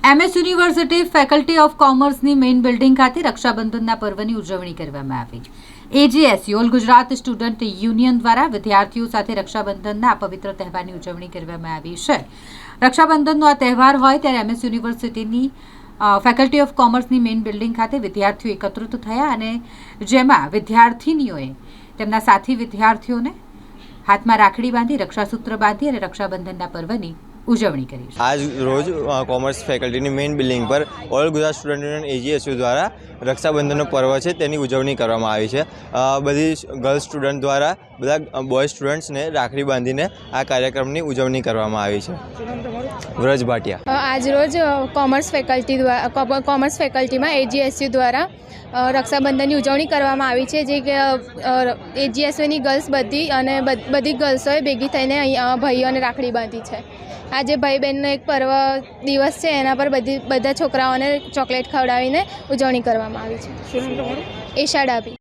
MS university faculty of કોમર્સની main building ખાતે રક્ષાબંધનના પર્વની ઉજવણી કરવામાં આવી. AGSU all Gujarat student union દ્વારા વિદ્યાર્થીઓ સાથે રક્ષાબંધનના આ પવિત્ર તહેવારની ઉજવણી કરવામાં આવી છે. રક્ષાબંધનનો આ તહેવાર હોય ત્યારે MS યુનિવર્સિટીની ફેકલ્ટી ઓફ કોમર્સની મેઇન બિલ્ડિંગ ખાતે વિદ્યાર્થીઓ એકત્રિત થયા અને જેમાં વિદ્યાર્થીનીઓએ તેમના સાથી વિદ્યાર્થીઓને હાથમાં રાખડી બાંધી, રક્ષાસૂત્ર બાંધી અને રક્ષાબંધનના પર્વની ઉજવણી કરી. આજ રોજ કોમર્સ ફેકલ્ટીની મેઇન બિલ્ડિંગ પર all Gujarat student union AGSU દ્વારા રક્ષાબંધનનો પર્વ છે તેની ઉજવણી કરવામાં આવી છે. બધી ગર્લ્સ સ્ટુડન્ટ દ્વારા બધા બોય સ્ટુડન્ટ્સને રાખડી બાંધીને આ કાર્યક્રમની ઉજવણી કરવામાં આવી છે. વ્રજ ભાટિયા. આજ રોજ કોમર્સ ફેકલ્ટીમાં AGSU દ્વારા રક્ષાબંધનની ઉજવણી કરવામાં આવી છે, જે કે AGSUની ગર્લ્સ બધી ગર્લ્સોએ ભેગી થઈને અહીંયા ભાઈઓને રાખડી બાંધી છે. આજે ભાઈ બહેનનો એક પર્વ દિવસ છે, એના પર બધા છોકરાઓને ચોકલેટ ખવડાવીને ઉજવણી કરવામાં આવી છે. એશા ડાભી.